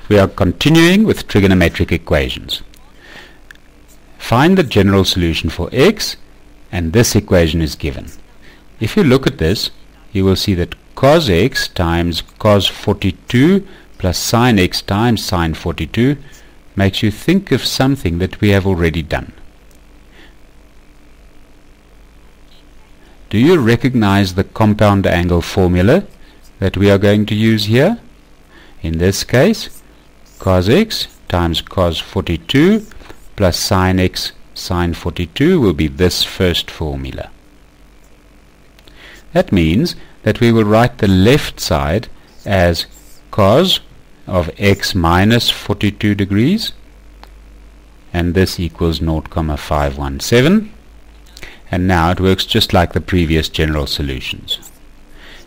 we are continuing with trigonometric equations. Find the general solution for x, and this equation is given. If you look at this, you will see that cos x times cos 42 plus sin x times sin 42 makes you think of something that we have already done. Do you recognize the compound angle formula that we are going to use here? In this case, cos x times cos 42 plus sin x sin 42 will be this first formula. That means that we will write the left side as cos of x minus 42 degrees, and this equals 0,517. And now it works just like the previous general solutions.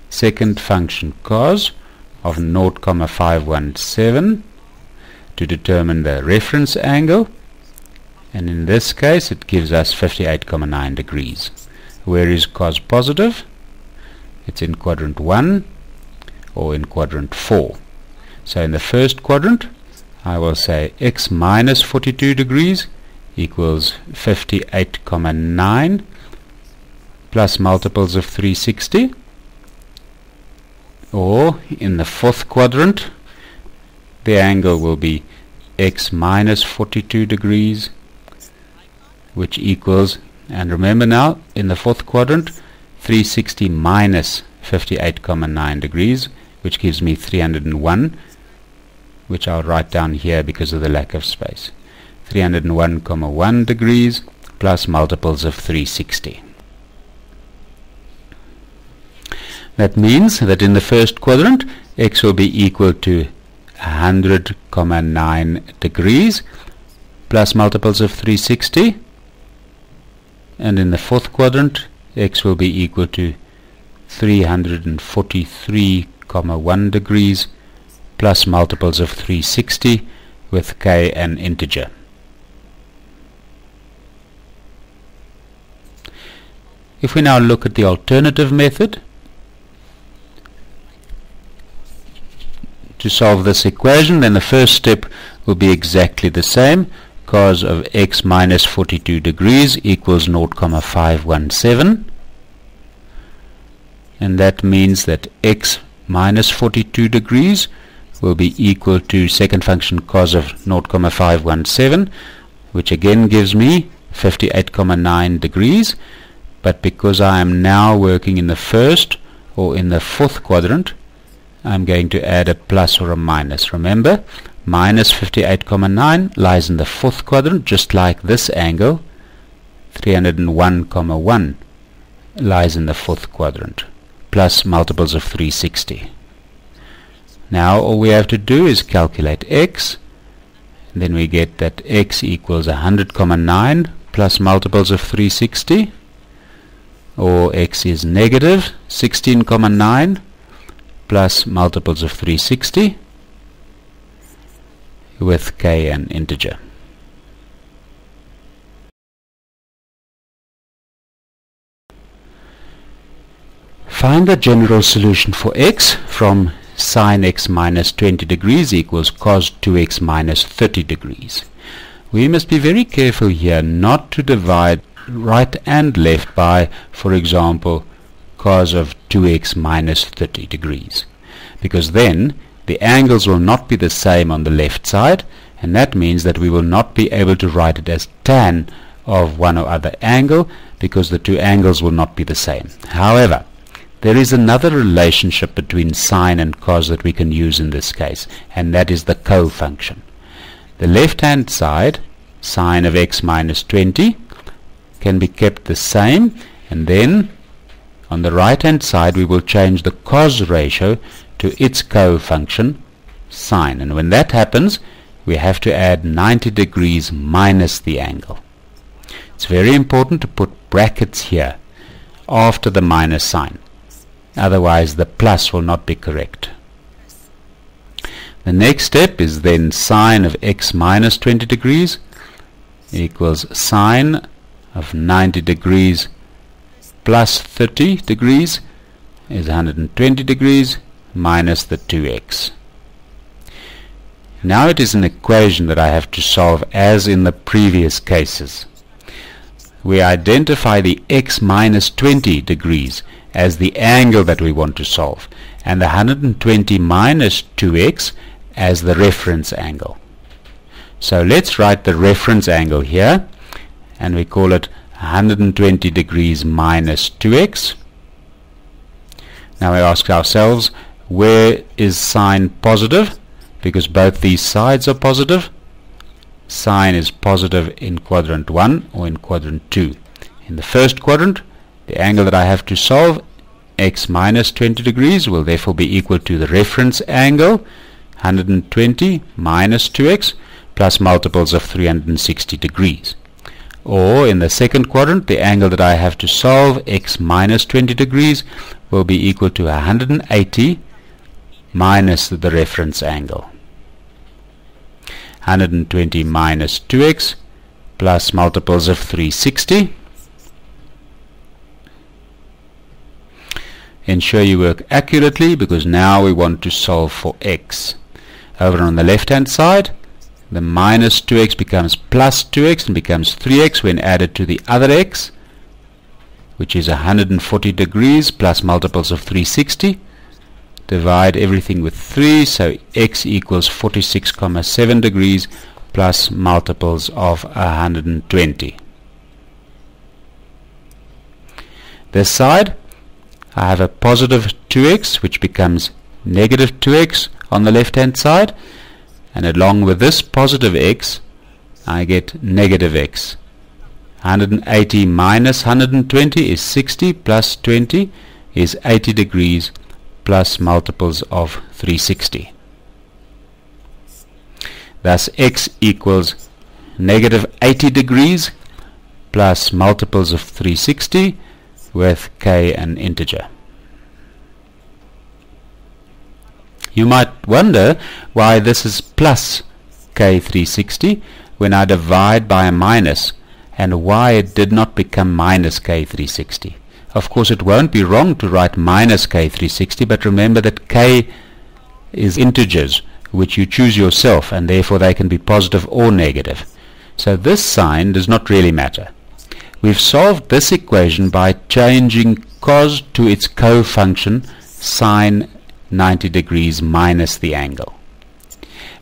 Second function cos of 0,517 to determine the reference angle, and in this case it gives us 58,9 degrees. Where is cos positive? It's in quadrant 1 or in quadrant 4. So in the first quadrant I will say x minus 42 degrees equals 58,9 plus multiples of 360, or in the fourth quadrant the angle will be x minus 42 degrees, which equals, and remember now in the fourth quadrant, 360 minus 58,9 degrees, which gives me 301, which I'll write down here because of the lack of space. 301,1 degrees plus multiples of 360. That means that in the first quadrant x will be equal to 100,9 degrees plus multiples of 360, and in the fourth quadrant x will be equal to 343,1 degrees plus multiples of 360 with k an integer. If we now look at the alternative method to solve this equation, then the first step will be exactly the same. Cos of x minus 42 degrees equals 0,517, and that means that x minus 42 degrees will be equal to second function cos of 0,517, which again gives me 58,9 degrees. But because I am now working in the first or in the fourth quadrant, I'm going to add a plus or a minus. Remember, minus 58,9 lies in the fourth quadrant, just like this angle. 301,1 lies in the fourth quadrant, plus multiples of 360. Now all we have to do is calculate x, and then we get that x equals 100,9 plus multiples of 360, or x is negative 16,9 plus multiples of 360 with k an integer. Find the general solution for x from sin x minus 20 degrees equals cos 2x minus 30 degrees. We must be very careful here not to divide right and left by, for example, cos of 2x minus 30 degrees, because then the angles will not be the same on the left side, and that means that we will not be able to write it as tan of one or other angle, because the two angles will not be the same. However, there is another relationship between sine and cos that we can use in this case, and that is the cofunction. The left hand side, sine of x minus 20, can be kept the same, and then on the right hand side we will change the cos ratio to its cofunction, sine, and when that happens we have to add 90 degrees minus the angle. It's very important to put brackets here after the minus sign, otherwise the plus will not be correct. The next step is then sine of x minus 20 degrees equals sine of 90 degrees plus 30 degrees is 120 degrees minus the 2x. Now it is an equation that I have to solve as in the previous cases. We identify the x minus 20 degrees as the angle that we want to solve, and the 120 minus 2x as the reference angle. So let's write the reference angle here, and we call it 120 degrees minus 2x. Now we ask ourselves, where is sine positive? Because both these sides are positive. Sine is positive in quadrant 1 or in quadrant 2. In the first quadrant, the angle that I have to solve, x minus 20 degrees, will therefore be equal to the reference angle, 120 minus 2x, plus multiples of 360 degrees. Or in the second quadrant, the angle that I have to solve, x minus 20 degrees, will be equal to 180 minus the reference angle. 120 minus 2x plus multiples of 360. Ensure you work accurately, because now we want to solve for x. Over on the left hand side, the minus 2x becomes plus 2x and becomes 3x when added to the other x, which is 140 degrees plus multiples of 360. Divide everything with 3, so x equals 46,7 degrees plus multiples of 120. This side, I have a positive 2x, which becomes negative 2x on the left hand side, and along with this positive x, I get negative x. 180 minus 120 is 60, plus 20 is 80 degrees plus multiples of 360. Thus x equals negative 80 degrees plus multiples of 360 with k an integer. You might wonder why this is plus k360 when I divide by a minus, and why it did not become minus k360. Of course, it won't be wrong to write minus k360, but remember that k is integers which you choose yourself, and therefore they can be positive or negative. So this sign does not really matter. We've solved this equation by changing cos to its cofunction sine 90 degrees minus the angle.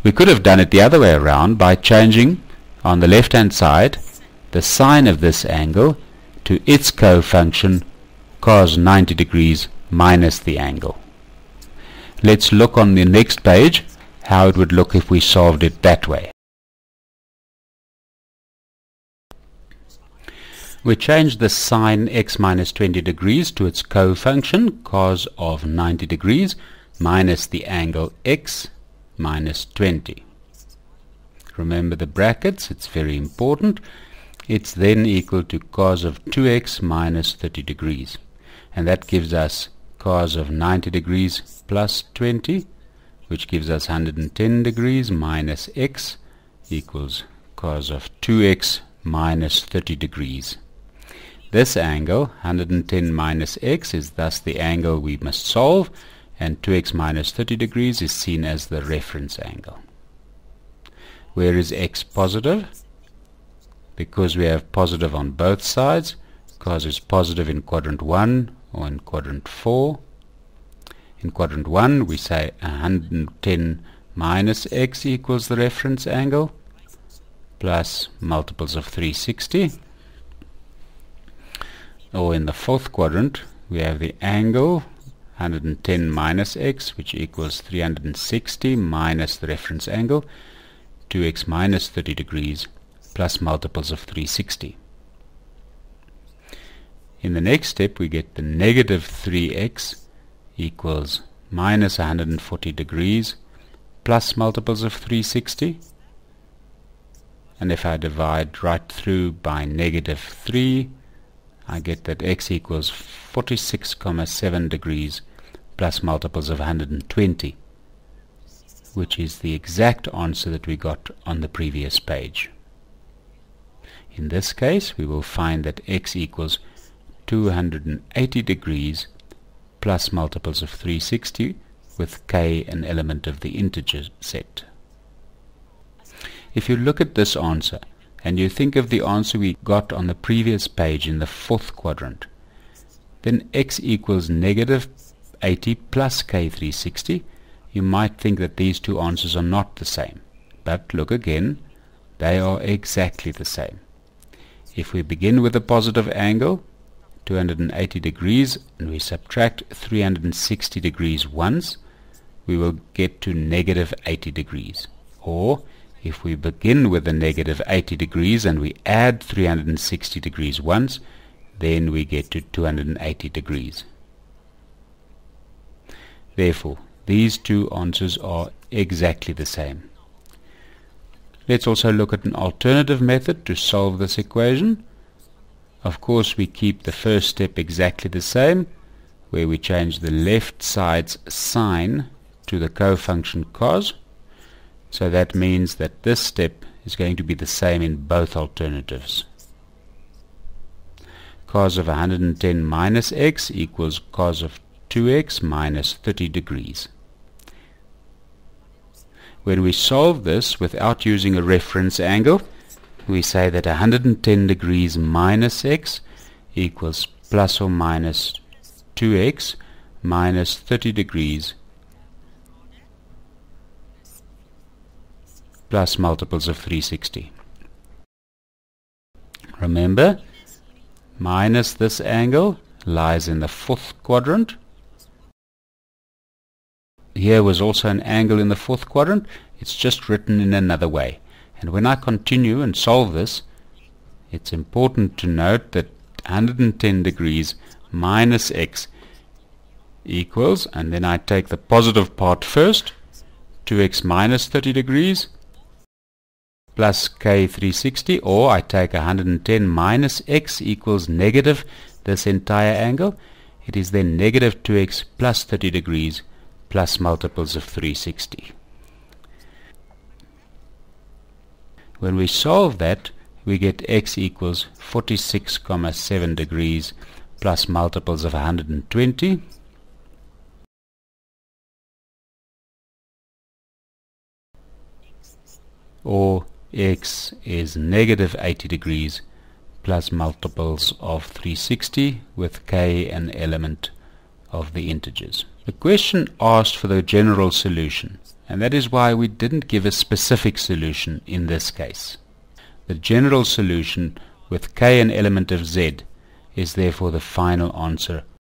We could have done it the other way around by changing on the left hand side the sine of this angle to its cofunction cos 90 degrees minus the angle. Let's look on the next page how it would look if we solved it that way. We change the sine x minus 20 degrees to its cofunction cos of 90 degrees minus the angle x minus 20. Remember the brackets, it's very important. It's then equal to cos of 2x minus 30 degrees. And that gives us cos of 90 degrees plus 20, which gives us 110 degrees minus x equals cos of 2x minus 30 degrees. This angle, 110 minus x, is thus the angle we must solve, and 2x minus 30 degrees is seen as the reference angle. Where is x positive? Because we have positive on both sides, cos is positive in quadrant 1 or in quadrant 4. In quadrant 1 we say 110 minus x equals the reference angle plus multiples of 360. Or in the fourth quadrant we have the angle 110 minus x, which equals 360 minus the reference angle, 2x minus 30 degrees plus multiples of 360. In the next step we get the negative 3x equals minus 140 degrees plus multiples of 360. And if I divide right through by negative 3, I get that x equals 46,7 degrees plus multiples of 120, which is the exact answer that we got on the previous page. In this case, we will find that x equals 280 degrees plus multiples of 360 with k an element of the integer set. if you look at this answer and you think of the answer we got on the previous page in the fourth quadrant, then x equals negative 80 plus k360, you might think that these two answers are not the same. But look again, they are exactly the same. If we begin with a positive angle, 280 degrees, and we subtract 360 degrees once, we will get to negative 80 degrees. Or if we begin with a negative 80 degrees and we add 360 degrees once, then we get to 280 degrees. Therefore, these two answers are exactly the same. Let's also look at an alternative method to solve this equation. Of course, we keep the first step exactly the same, where we change the left side's sign to the cofunction cos. So that means that this step is going to be the same in both alternatives. Cos of 110 minus x equals cos of 2x minus 30 degrees. When we solve this without using a reference angle, we say that 110 degrees minus x equals plus or minus 2x minus 30 degrees plus multiples of 360. Remember, minus this angle lies in the fourth quadrant. Here was also an angle in the fourth quadrant. It's just written in another way. And when I continue and solve this, it's important to note that 110 degrees minus x equals, and then I take the positive part first, 2x minus 30 degrees plus k360, or I take 110 minus x equals negative this entire angle. It is then negative 2x plus 30 degrees plus multiples of 360. When we solve that, we get x equals 46,7 degrees plus multiples of 120, or x is negative 80 degrees plus multiples of 360 with k an element of the integers. The question asked for the general solution, and that is why we didn't give a specific solution in this case. The general solution with k an element of z is therefore the final answer